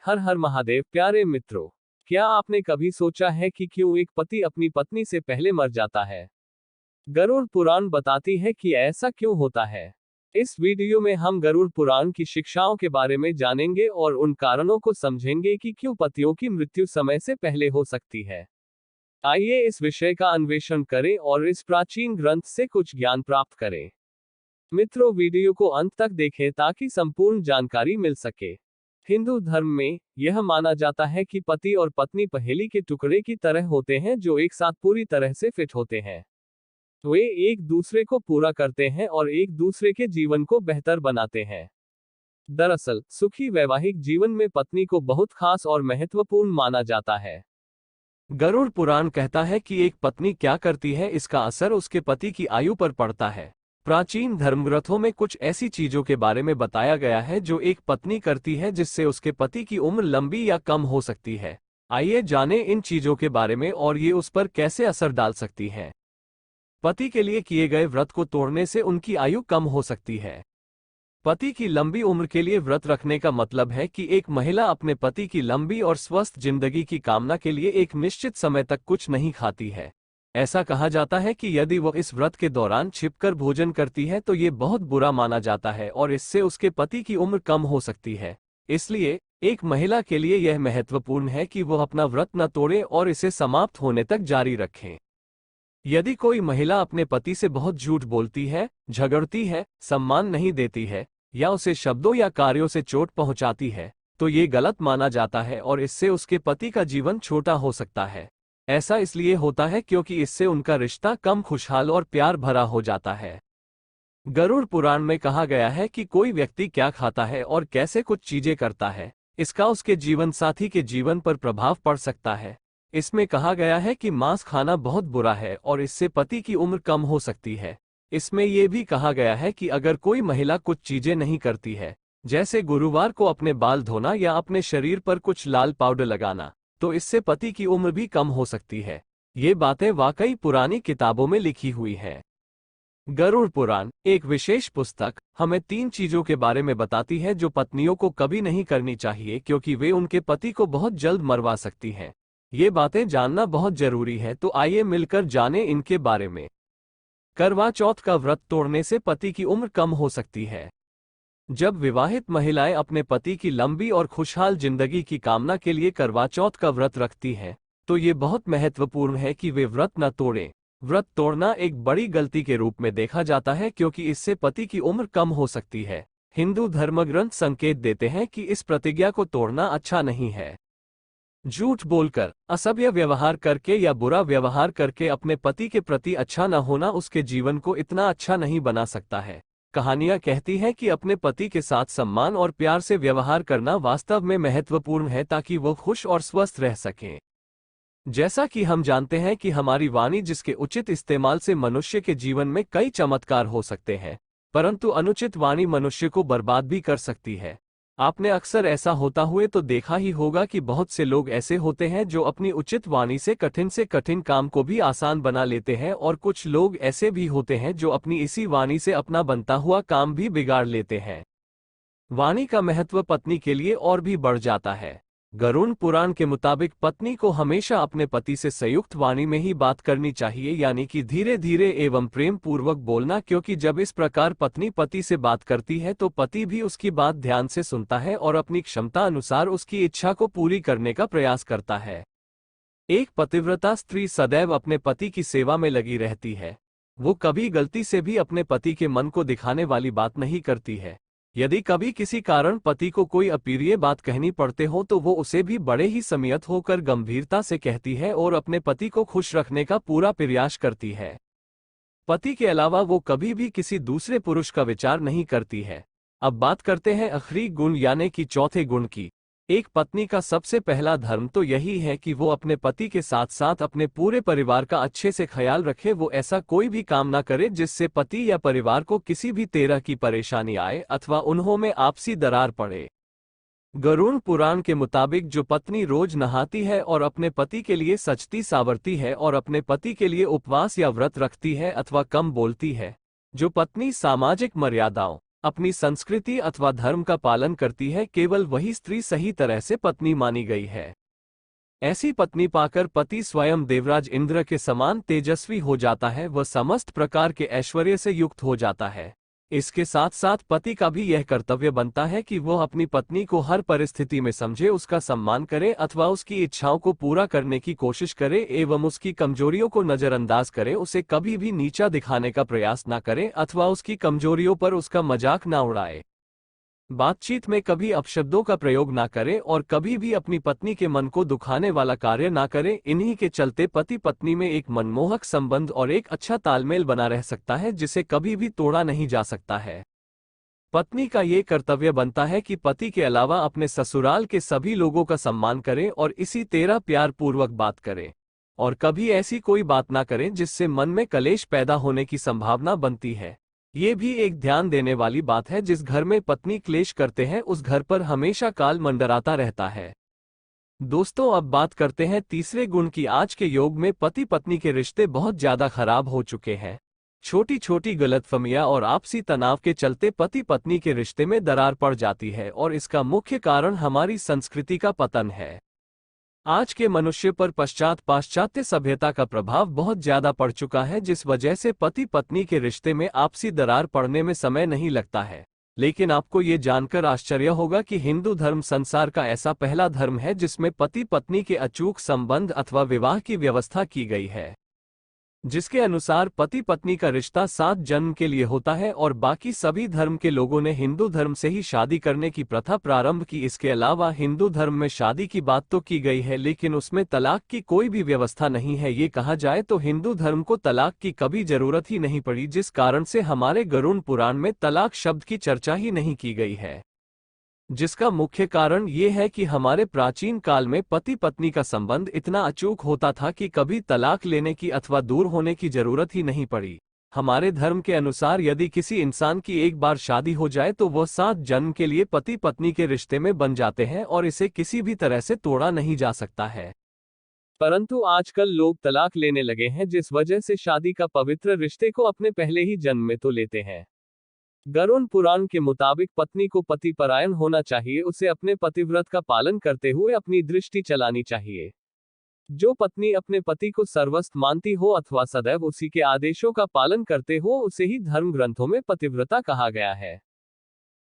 हर हर महादेव। प्यारे मित्रों, क्या आपने कभी सोचा है कि क्यों एक पति अपनी पत्नी से पहले मर जाता है? गरुड़ पुराण बताती है कि ऐसा क्यों होता है। इस वीडियो में हम गरुड़ पुराण की शिक्षाओं के बारे में जानेंगे और उन कारणों को समझेंगे कि क्यों पतियों की मृत्यु समय से पहले हो सकती है। आइए इस विषय का अन्वेषण करें और इस प्राचीन ग्रंथ से कुछ ज्ञान प्राप्त करें। मित्रों, वीडियो को अंत तक देखें ताकि संपूर्ण जानकारी मिल सके। हिंदू धर्म में यह माना जाता है कि पति और पत्नी पहेली के टुकड़े की तरह होते हैं जो एक साथ पूरी तरह से फिट होते हैं। वे एक दूसरे को पूरा करते हैं और एक दूसरे के जीवन को बेहतर बनाते हैं। दरअसल, सुखी वैवाहिक जीवन में पत्नी को बहुत खास और महत्वपूर्ण माना जाता है। गरुड़ पुराण कहता है कि एक पत्नी क्या करती है, इसका असर उसके पति की आयु पर पड़ता है। प्राचीन धर्मग्रंथों में कुछ ऐसी चीजों के बारे में बताया गया है जो एक पत्नी करती है जिससे उसके पति की उम्र लंबी या कम हो सकती है। आइए जानें इन चीजों के बारे में और ये उस पर कैसे असर डाल सकती है। पति के लिए किए गए व्रत को तोड़ने से उनकी आयु कम हो सकती है। पति की लंबी उम्र के लिए व्रत रखने का मतलब है कि एक महिला अपने पति की लंबी और स्वस्थ जिंदगी की कामना के लिए एक निश्चित समय तक कुछ नहीं खाती है। ऐसा कहा जाता है कि यदि वह इस व्रत के दौरान छिपकर भोजन करती है तो ये बहुत बुरा माना जाता है और इससे उसके पति की उम्र कम हो सकती है। इसलिए एक महिला के लिए यह महत्वपूर्ण है कि वह अपना व्रत न तोड़े और इसे समाप्त होने तक जारी रखें। यदि कोई महिला अपने पति से बहुत झूठ बोलती है, झगड़ती है, सम्मान नहीं देती है या उसे शब्दों या कार्यों से चोट पहुंचाती है, तो ये गलत माना जाता है और इससे उसके पति का जीवन छोटा हो सकता है। ऐसा इसलिए होता है क्योंकि इससे उनका रिश्ता कम खुशहाल और प्यार भरा हो जाता है। गरुड़ पुराण में कहा गया है कि कोई व्यक्ति क्या खाता है और कैसे कुछ चीजें करता है, इसका उसके जीवन साथी के जीवन पर प्रभाव पड़ सकता है। इसमें कहा गया है कि मांस खाना बहुत बुरा है और इससे पति की उम्र कम हो सकती है। इसमें यह भी कहा गया है कि अगर कोई महिला कुछ चीजें नहीं करती है, जैसे गुरुवार को अपने बाल धोना या अपने शरीर पर कुछ लाल पाउडर लगाना, तो इससे पति की उम्र भी कम हो सकती है। ये बातें वाकई पुरानी किताबों में लिखी हुई हैं। गरुड़ पुराण, एक विशेष पुस्तक, हमें 3 चीजों के बारे में बताती है जो पत्नियों को कभी नहीं करनी चाहिए क्योंकि वे उनके पति को बहुत जल्द मरवा सकती हैं। ये बातें जानना बहुत जरूरी है, तो आइए मिलकर जानें इनके बारे में। करवा चौथ का व्रत तोड़ने से पति की उम्र कम हो सकती है। जब विवाहित महिलाएं अपने पति की लंबी और खुशहाल जिंदगी की कामना के लिए करवा चौथ का व्रत रखती हैं, तो ये बहुत महत्वपूर्ण है कि वे व्रत न तोड़ें। व्रत तोड़ना एक बड़ी गलती के रूप में देखा जाता है क्योंकि इससे पति की उम्र कम हो सकती है। हिंदू धर्मग्रंथ संकेत देते हैं कि इस प्रतिज्ञा को तोड़ना अच्छा नहीं है। झूठ बोलकर, असभ्य व्यवहार करके या बुरा व्यवहार करके अपने पति के प्रति अच्छा न होना उसके जीवन को इतना अच्छा नहीं बना सकता है। कहानियां कहती हैं कि अपने पति के साथ सम्मान और प्यार से व्यवहार करना वास्तव में महत्वपूर्ण है ताकि वो खुश और स्वस्थ रह सकें। जैसा कि हम जानते हैं कि हमारी वाणी जिसके उचित इस्तेमाल से मनुष्य के जीवन में कई चमत्कार हो सकते हैं, परंतु अनुचित वाणी मनुष्य को बर्बाद भी कर सकती है। आपने अक्सर ऐसा होता हुए तो देखा ही होगा कि बहुत से लोग ऐसे होते हैं जो अपनी उचित वाणी से कठिन काम को भी आसान बना लेते हैं और कुछ लोग ऐसे भी होते हैं जो अपनी इसी वाणी से अपना बनता हुआ काम भी बिगाड़ लेते हैं। वाणी का महत्व पत्नी के लिए और भी बढ़ जाता है। गरुड़ पुराण के मुताबिक पत्नी को हमेशा अपने पति से संयुक्त वाणी में ही बात करनी चाहिए, यानी कि धीरे धीरे एवं प्रेम पूर्वक बोलना, क्योंकि जब इस प्रकार पत्नी पति से बात करती है तो पति भी उसकी बात ध्यान से सुनता है और अपनी क्षमता अनुसार उसकी इच्छा को पूरी करने का प्रयास करता है। एक पतिव्रता स्त्री सदैव अपने पति की सेवा में लगी रहती है। वो कभी गलती से भी अपने पति के मन को दिखाने वाली बात नहीं करती है। यदि कभी किसी कारण पति को कोई अप्रिय बात कहनी पड़ते हो तो वो उसे भी बड़े ही संयत होकर गंभीरता से कहती है और अपने पति को खुश रखने का पूरा प्रयास करती है। पति के अलावा वो कभी भी किसी दूसरे पुरुष का विचार नहीं करती है। अब बात करते हैं आखिरी गुण यानी कि चौथे गुण की। एक पत्नी का सबसे पहला धर्म तो यही है कि वो अपने पति के साथ साथ अपने पूरे परिवार का अच्छे से ख्याल रखे। वो ऐसा कोई भी काम ना करे जिससे पति या परिवार को किसी भी तरह की परेशानी आए अथवा उन्हों में आपसी दरार पड़े। गरुड़ पुराण के मुताबिक जो पत्नी रोज नहाती है और अपने पति के लिए सचती सावरती है और अपने पति के लिए उपवास या व्रत रखती है अथवा कम बोलती है, जो पत्नी सामाजिक मर्यादाओं, अपनी संस्कृति अथवा धर्म का पालन करती है, केवल वही स्त्री सही तरह से पत्नी मानी गई है। ऐसी पत्नी पाकर पति स्वयं देवराज इंद्र के समान तेजस्वी हो जाता है, वह समस्त प्रकार के ऐश्वर्य से युक्त हो जाता है। इसके साथ साथ पति का भी यह कर्तव्य बनता है कि वह अपनी पत्नी को हर परिस्थिति में समझे, उसका सम्मान करे अथवा उसकी इच्छाओं को पूरा करने की कोशिश करे एवं उसकी कमजोरियों को नजरअंदाज करे, उसे कभी भी नीचा दिखाने का प्रयास न करे अथवा उसकी कमजोरियों पर उसका मजाक न उड़ाए। बातचीत में कभी अपशब्दों का प्रयोग ना करे और कभी भी अपनी पत्नी के मन को दुखाने वाला कार्य ना करे। इन्हीं के चलते पति पत्नी में एक मनमोहक संबंध और एक अच्छा तालमेल बना रह सकता है, जिसे कभी भी तोड़ा नहीं जा सकता है। पत्नी का ये कर्तव्य बनता है कि पति के अलावा अपने ससुराल के सभी लोगों का सम्मान करे और इसी तरह प्यार पूर्वक बात करे, और कभी ऐसी कोई बात ना करे जिससे मन में कलेश पैदा होने की संभावना बनती है। ये भी एक ध्यान देने वाली बात है, जिस घर में पत्नी क्लेश करते हैं उस घर पर हमेशा काल मंडराता रहता है। दोस्तों, अब बात करते हैं तीसरे गुण की। आज के युग में पति पत्नी के रिश्ते बहुत ज्यादा खराब हो चुके हैं। छोटी छोटी गलतफहमियां और आपसी तनाव के चलते पति पत्नी के रिश्ते में दरार पड़ जाती है, और इसका मुख्य कारण हमारी संस्कृति का पतन है। आज के मनुष्य पर पाश्चात्य सभ्यता का प्रभाव बहुत ज्यादा पड़ चुका है, जिस वजह से पति पत्नी के रिश्ते में आपसी दरार पड़ने में समय नहीं लगता है। लेकिन आपको ये जानकर आश्चर्य होगा कि हिंदू धर्म संसार का ऐसा पहला धर्म है जिसमें पति पत्नी के अचूक संबंध अथवा विवाह की व्यवस्था की गई है, जिसके अनुसार पति पत्नी का रिश्ता 7 जन्म के लिए होता है, और बाकी सभी धर्म के लोगों ने हिंदू धर्म से ही शादी करने की प्रथा प्रारंभ की। इसके अलावा हिंदू धर्म में शादी की बात तो की गई है, लेकिन उसमें तलाक की कोई भी व्यवस्था नहीं है। ये कहा जाए तो हिंदू धर्म को तलाक की कभी जरूरत ही नहीं पड़ी, जिस कारण से हमारे गरुड़ पुराण में तलाक शब्द की चर्चा ही नहीं की गई है। जिसका मुख्य कारण ये है कि हमारे प्राचीन काल में पति पत्नी का संबंध इतना अचूक होता था कि कभी तलाक लेने की अथवा दूर होने की जरूरत ही नहीं पड़ी। हमारे धर्म के अनुसार यदि किसी इंसान की एक बार शादी हो जाए तो वह 7 जन्म के लिए पति पत्नी के रिश्ते में बन जाते हैं, और इसे किसी भी तरह से तोड़ा नहीं जा सकता है। परंतु आजकल लोग तलाक लेने लगे हैं, जिस वजह से शादी का पवित्र रिश्ते को अपने पहले ही जन्म में तो लेते हैं। गरुड़ पुराण के मुताबिक पत्नी को पति परायण होना चाहिए, उसे अपने पतिव्रत का पालन करते हुए अपनी दृष्टि चलानी चाहिए। जो पत्नी अपने पति को सर्वस्व मानती हो अथवा सदैव उसी के आदेशों का पालन करते हो, उसे ही धर्म ग्रंथों में पतिव्रता कहा गया है।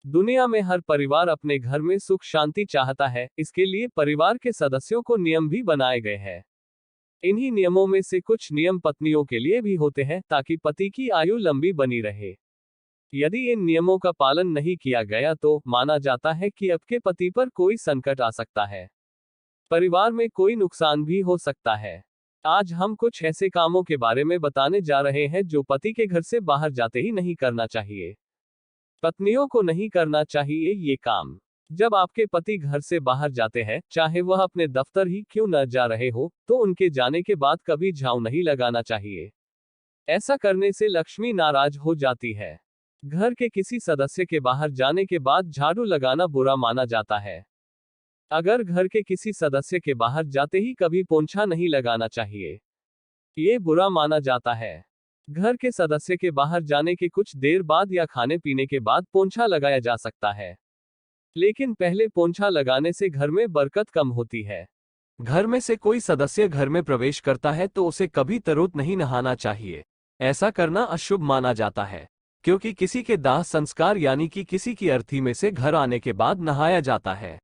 दुनिया में हर परिवार अपने घर में सुख शांति चाहता है, इसके लिए परिवार के सदस्यों को नियम भी बनाए गए हैं। इन्हीं नियमों में से कुछ नियम पत्नियों के लिए भी होते हैं, ताकि पति की आयु लंबी बनी रहे। यदि इन नियमों का पालन नहीं किया गया तो माना जाता है कि आपके पति पर कोई संकट आ सकता है, परिवार में कोई नुकसान भी हो सकता है। आज हम कुछ ऐसे कामों के बारे में बताने जा रहे हैं जो पति के घर से बाहर जाते ही नहीं करना चाहिए। पत्नियों को नहीं करना चाहिए ये काम। जब आपके पति घर से बाहर जाते हैं, चाहे वह अपने दफ्तर ही क्यों न जा रहे हो, तो उनके जाने के बाद कभी झाड़ू नहीं लगाना चाहिए। ऐसा करने से लक्ष्मी नाराज हो जाती है। घर के किसी सदस्य के बाहर जाने के बाद झाड़ू लगाना बुरा माना जाता है। अगर घर के किसी सदस्य के बाहर जाते ही कभी पोंछा नहीं लगाना चाहिए, ये बुरा माना जाता है। घर के सदस्य के बाहर जाने के कुछ देर बाद या खाने पीने के बाद पोंछा लगाया जा सकता है, लेकिन पहले पोंछा लगाने से घर में बरकत कम होती है। घर में से कोई सदस्य घर में प्रवेश करता है तो उसे कभी तुरंत नहीं नहाना चाहिए। ऐसा करना अशुभ माना जाता है, क्योंकि किसी के दाह संस्कार यानी कि किसी की अर्थी में से घर आने के बाद नहाया जाता है।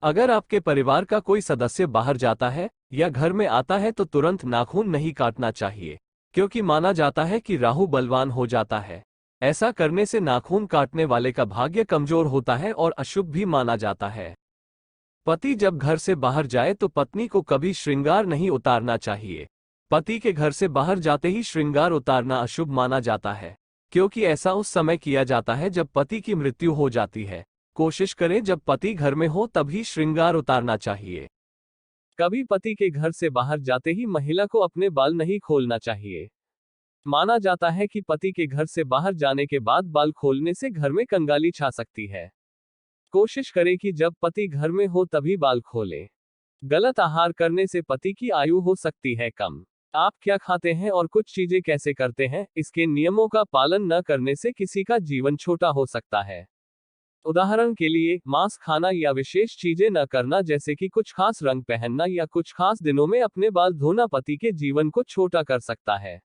अगर आपके परिवार का कोई सदस्य बाहर जाता है या घर में आता है तो तुरंत नाखून नहीं काटना चाहिए, क्योंकि माना जाता है कि राहु बलवान हो जाता है। ऐसा करने से नाखून काटने वाले का भाग्य कमजोर होता है और अशुभ भी माना जाता है। पति जब घर से बाहर जाए तो पत्नी को कभी श्रृंगार नहीं उतारना चाहिए। पति के घर से बाहर जाते ही श्रृंगार उतारना अशुभ माना जाता है, क्योंकि ऐसा उस समय किया जाता है जब पति की मृत्यु हो जाती है। कोशिश करें जब पति घर में हो तभी श्रृंगार उतारना चाहिए। कभी पति के घर से बाहर जाते ही महिला को अपने बाल नहीं खोलना चाहिए। माना जाता है कि पति के घर से बाहर जाने के बाद बाल खोलने से घर में कंगाली छा सकती है। कोशिश करें कि जब पति घर में हो तभी बाल खोलें। गलत आहार करने से पति की आयु हो सकती है कम। आप क्या खाते हैं और कुछ चीजें कैसे करते हैं, इसके नियमों का पालन न करने से किसी का जीवन छोटा हो सकता है। उदाहरण के लिए, मांस खाना या विशेष चीजें न करना जैसे कि कुछ खास रंग पहनना या कुछ खास दिनों में अपने बाल धोना पति के जीवन को छोटा कर सकता है।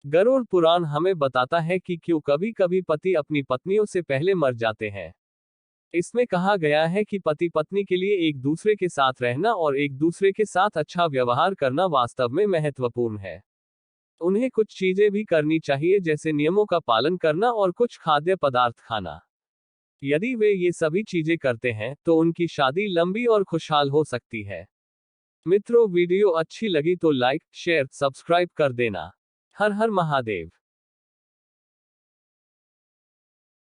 गरुड़ पुराण हमें बताता है कि क्यों कभी कभी पति अपनी पत्नियों से पहले मर जाते हैं। इसमें कहा गया है कि पति पत्नी के लिए एक दूसरे के साथ रहना और एक दूसरे के साथ अच्छा व्यवहार करना वास्तव में महत्वपूर्ण है। उन्हें कुछ चीजें भी करनी चाहिए जैसे नियमों का पालन करना और कुछ खाद्य पदार्थ खाना। यदि वे ये सभी चीजें करते हैं तो उनकी शादी लंबी और खुशहाल हो सकती है। मित्रों, वीडियो अच्छी लगी तो लाइक, शेयर, सब्सक्राइब कर देना। हर हर महादेव।